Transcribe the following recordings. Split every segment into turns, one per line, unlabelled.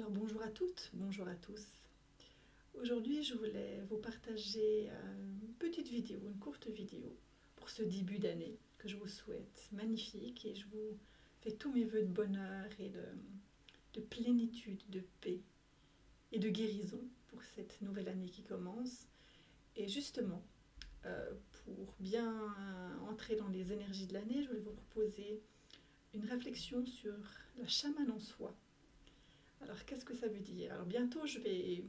Alors bonjour à toutes, bonjour à tous. Aujourd'hui, je voulais vous partager une petite vidéo, une courte vidéo pour ce début d'année que je vous souhaite magnifique et je vous fais tous mes voeux de bonheur et de plénitude, de paix et de guérison pour cette nouvelle année qui commence. Et justement, pour bien entrer dans les énergies de l'année, je voulais vous proposer une réflexion sur la chamane en soi. Alors, qu'est-ce que ça veut dire? Alors, bientôt, je vais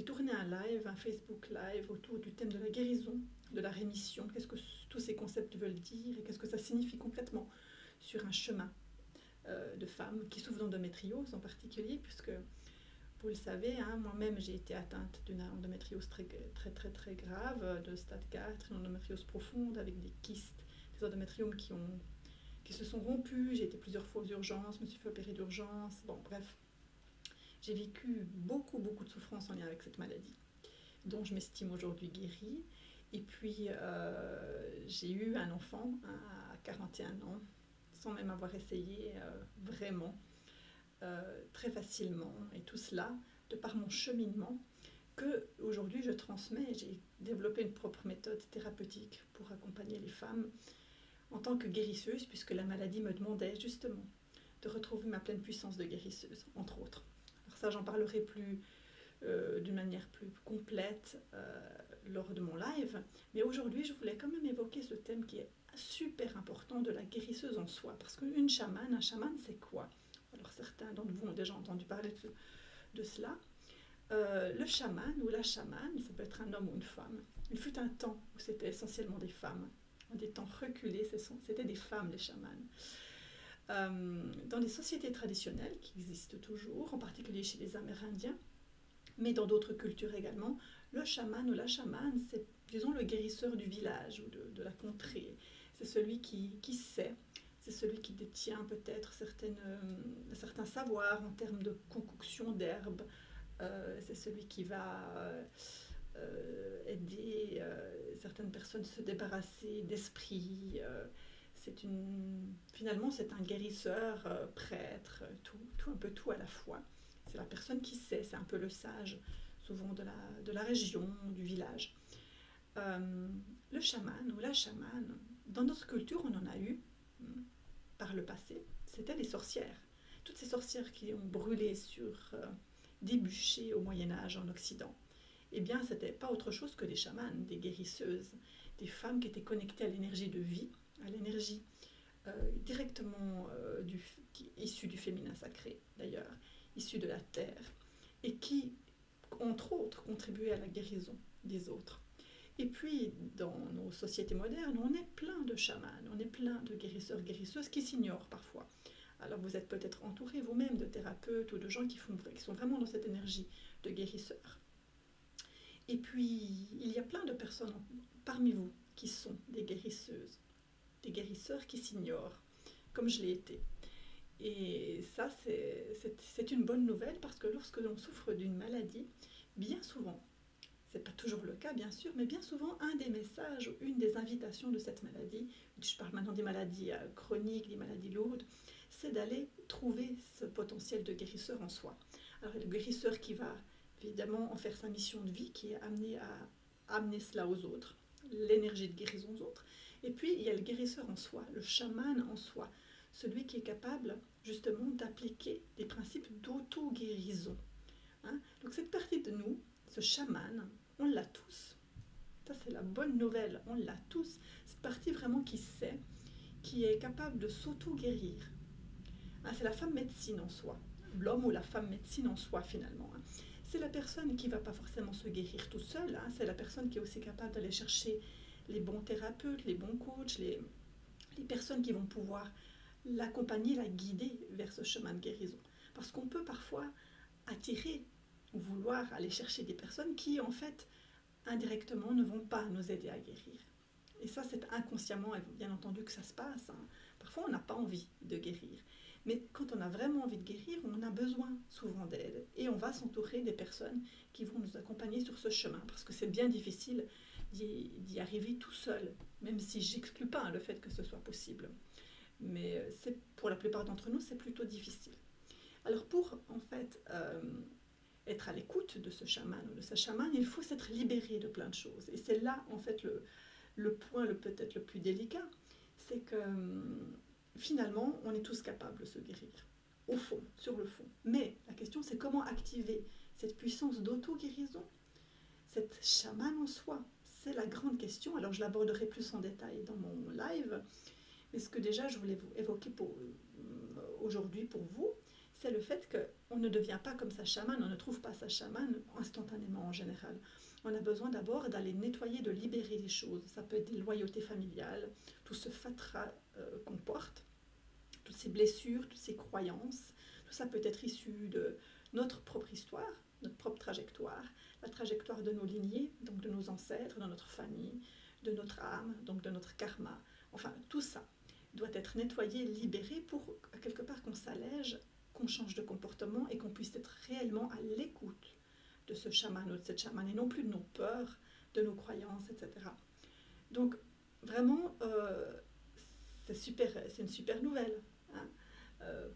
tourner un live, un Facebook live autour du thème de la guérison, de la rémission. Qu'est-ce que tous ces concepts veulent dire et qu'est-ce que ça signifie concrètement sur un chemin de femmes qui souffrent d'endométriose en particulier, puisque vous le savez, hein, moi-même j'ai été atteinte d'une endométriose très, très, très, très grave, de stade 4, une endométriose profonde avec des kystes, des endométriomes qui se sont rompus. J'ai été plusieurs fois aux urgences, me suis fait opérer d'urgence. Bon, bref, j'ai vécu beaucoup, beaucoup de souffrances en lien avec cette maladie, dont je m'estime aujourd'hui guérie. Et puis, j'ai eu un enfant à 41 ans, sans même avoir essayé vraiment, très facilement. Et tout cela, de par mon cheminement, que aujourd'hui je transmets. J'ai développé une propre méthode thérapeutique pour accompagner les femmes en tant que guérisseuse, puisque la maladie me demandait justement de retrouver ma pleine puissance de guérisseuse, entre autres. Alors ça, j'en parlerai d'une manière plus complète lors de mon live. Mais aujourd'hui, je voulais quand même évoquer ce thème qui est super important de la guérisseuse en soi. Parce qu'une chamane, un chaman, c'est quoi? Alors certains d'entre vous ont déjà entendu parler de cela. Le chaman ou la chamane, ça peut être un homme ou une femme. Il fut un temps où c'était essentiellement des femmes. Des temps reculés, c'était des femmes, les chamanes. Dans les sociétés traditionnelles qui existent toujours, en particulier chez les Amérindiens, mais dans d'autres cultures également, le chaman ou la chamane, c'est, disons, le guérisseur du village ou de la contrée. C'est celui qui sait, c'est celui qui détient peut-être certains savoirs en termes de concoction d'herbes. C'est celui qui va aider certaines personnes à se débarrasser d'esprits. Finalement, c'est un guérisseur, prêtre, un peu tout à la fois. C'est la personne qui sait, c'est un peu le sage, souvent de la région, du village. Le chaman ou la chamane, dans notre culture, on en a eu par le passé, c'était les sorcières. Toutes ces sorcières qui ont brûlé sur des bûchers au Moyen-Âge en Occident. Eh bien, ce n'était pas autre chose que des chamanes, des guérisseuses, des femmes qui étaient connectées à l'énergie de vie, à l'énergie directement issue du féminin sacré, d'ailleurs, issue de la terre, et qui, entre autres, contribuaient à la guérison des autres. Et puis, dans nos sociétés modernes, on est plein de chamans, on est plein de guérisseurs, guérisseuses qui s'ignorent parfois. Alors vous êtes peut-être entouré vous-même de thérapeutes ou de gens qui sont vraiment dans cette énergie de guérisseurs. Et puis, il y a plein de personnes parmi vous qui sont des guérisseuses, des guérisseurs qui s'ignorent, comme je l'ai été. Et ça, c'est une bonne nouvelle parce que lorsque l'on souffre d'une maladie, bien souvent, ce n'est pas toujours le cas bien sûr, mais bien souvent un des messages, une des invitations de cette maladie, je parle maintenant des maladies chroniques, des maladies lourdes, c'est d'aller trouver ce potentiel de guérisseur en soi. Alors le guérisseur qui va évidemment en faire sa mission de vie, qui est amené à amener cela aux autres, l'énergie de guérison aux autres. Et puis il y a le guérisseur en soi, le chaman en soi, celui qui est capable justement d'appliquer des principes d'auto-guérison. Hein? Donc cette partie de nous, ce chaman, on l'a tous. Ça c'est la bonne nouvelle, on l'a tous. Cette partie vraiment qui sait, qui est capable de s'auto-guérir. Hein, c'est la femme médecine en soi, l'homme ou la femme médecine en soi finalement. Hein. C'est la personne qui ne va pas forcément se guérir toute seule, hein. C'est la personne qui est aussi capable d'aller chercher les bons thérapeutes, les bons coachs, les personnes qui vont pouvoir l'accompagner, la guider vers ce chemin de guérison. Parce qu'on peut parfois attirer ou vouloir aller chercher des personnes qui, en fait, indirectement, ne vont pas nous aider à guérir. Et ça, c'est inconsciemment, bien entendu, que ça se passe. Hein. Parfois, on n'a pas envie de guérir. Mais quand on a vraiment envie de guérir, on a besoin souvent d'aide. Et on va s'entourer des personnes qui vont nous accompagner sur ce chemin. Parce que c'est bien difficile d'y arriver tout seul. Même si j'exclus pas le fait que ce soit possible. Mais pour la plupart d'entre nous, c'est plutôt difficile. Alors pour, en fait, fait être à l'écoute de ce chaman ou de sa chamane, il faut s'être libéré de plein de choses. Et c'est là, en fait, le point peut-être le plus délicat, c'est que finalement, on est tous capables de se guérir, au fond, sur le fond. Mais la question, c'est comment activer cette puissance d'auto-guérison, cette chamane en soi. C'est la grande question. Alors, je l'aborderai plus en détail dans mon live, mais ce que déjà je voulais vous évoquer aujourd'hui pour vous, c'est le fait qu'on ne devient pas comme sa chamane, on ne trouve pas sa chamane instantanément en général. On a besoin d'abord d'aller nettoyer, de libérer les choses. Ça peut être des loyautés familiales, tout ce fatras qu'on porte, toutes ces blessures, toutes ces croyances. Tout ça peut être issu de notre propre histoire, notre propre trajectoire, la trajectoire de nos lignées, donc de nos ancêtres, de notre famille, de notre âme, donc de notre karma. Enfin, tout ça doit être nettoyé, libéré pour quelque part qu'on s'allège, qu'on change de comportement et qu'on puisse être réellement à l'écoute de ce chaman ou de cette chamane et non plus de nos peurs, de nos croyances, etc. Donc vraiment, c'est une super nouvelle hein,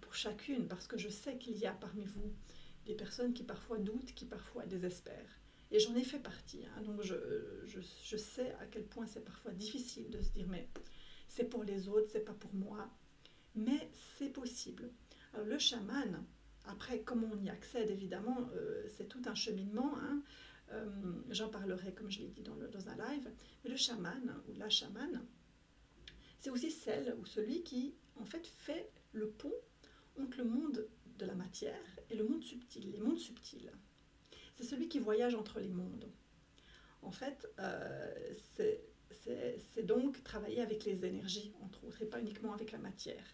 pour chacune, parce que je sais qu'il y a parmi vous des personnes qui parfois doutent, qui parfois désespèrent. Et j'en ai fait partie, hein, donc je sais à quel point c'est parfois difficile de se dire mais c'est pour les autres, c'est pas pour moi, mais c'est possible. Alors, le chaman, après, comment on y accède, évidemment, c'est tout un cheminement. Hein. J'en parlerai, comme je l'ai dit, dans un live. Mais le chaman ou la chamane, c'est aussi celle ou celui qui, en fait le pont entre le monde de la matière et le monde subtil, les mondes subtils. C'est celui qui voyage entre les mondes. En fait, c'est donc travailler avec les énergies, entre autres, et pas uniquement avec la matière.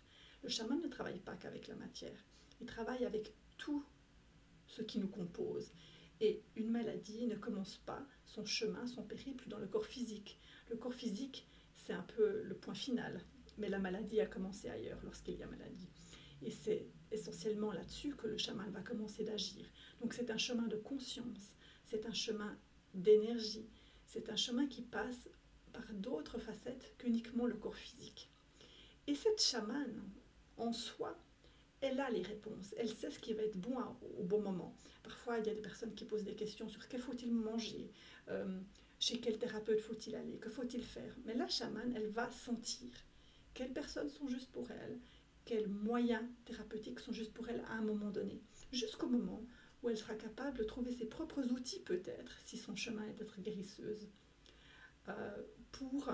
Le chaman ne travaille pas qu'avec la matière, il travaille avec tout ce qui nous compose. Et une maladie ne commence pas son chemin, son périple dans le corps physique. Le corps physique, c'est un peu le point final, mais la maladie a commencé ailleurs lorsqu'il y a maladie. Et c'est essentiellement là-dessus que le chaman va commencer d'agir. Donc c'est un chemin de conscience, c'est un chemin d'énergie, c'est un chemin qui passe par d'autres facettes qu'uniquement le corps physique. Et cette chamane, en soi, elle a les réponses, elle sait ce qui va être bon au bon moment. Parfois, il y a des personnes qui posent des questions sur que faut-il manger, chez quel thérapeute faut-il aller, que faut-il faire. Mais la chamane, elle va sentir quelles personnes sont justes pour elle, quels moyens thérapeutiques sont justes pour elle à un moment donné, jusqu'au moment où elle sera capable de trouver ses propres outils peut-être, si son chemin est d'être guérisseuse, pour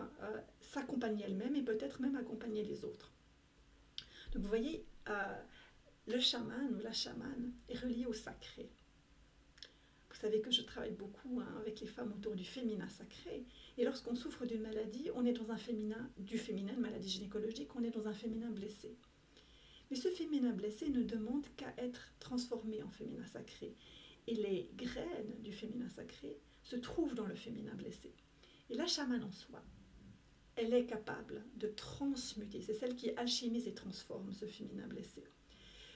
s'accompagner elle-même et peut-être même accompagner les autres. Donc vous voyez, le chaman ou la chamane est relié au sacré. Vous savez que je travaille beaucoup avec les femmes autour du féminin sacré. Et lorsqu'on souffre d'une maladie, on est dans un féminin, une maladie gynécologique, on est dans un féminin blessé. Mais ce féminin blessé ne demande qu'à être transformé en féminin sacré. Et les graines du féminin sacré se trouvent dans le féminin blessé. Et la chamane en soi, elle est capable de transmuter. C'est celle qui alchimise et transforme ce féminin blessé.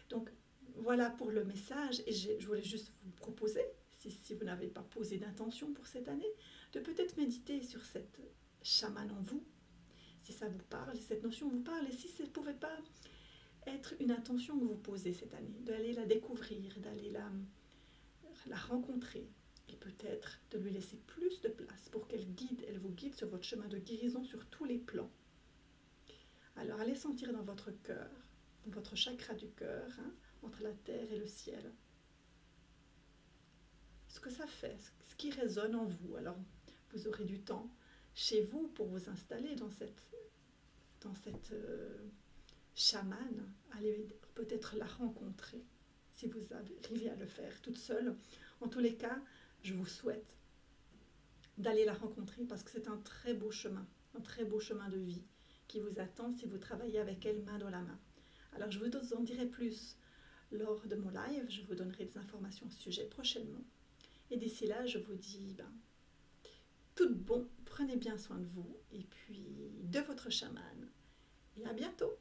Donc voilà pour le message. Et je voulais juste vous proposer, si vous n'avez pas posé d'intention pour cette année, de peut-être méditer sur cette chamane en vous, si ça vous parle, si cette notion vous parle, et si ça ne pouvait pas être une intention que vous posez cette année, d'aller la découvrir, d'aller la rencontrer, et peut-être de lui laisser plus de place pour qu'elle vous guide sur votre chemin de guérison sur tous les plans. Alors allez sentir dans votre cœur, dans votre chakra du cœur, hein, entre la terre et le ciel, ce que ça fait, ce qui résonne en vous. Alors vous aurez du temps chez vous pour vous installer dans cette chamane, allez peut-être la rencontrer, si vous arrivez à le faire toute seule. En tous les cas, je vous souhaite d'aller la rencontrer parce que c'est un très beau chemin de vie qui vous attend si vous travaillez avec elle main dans la main. Alors je vous en dirai plus lors de mon live, je vous donnerai des informations au sujet prochainement. Et d'ici là, je vous dis tout bon, prenez bien soin de vous et puis de votre chamane. Et à bientôt!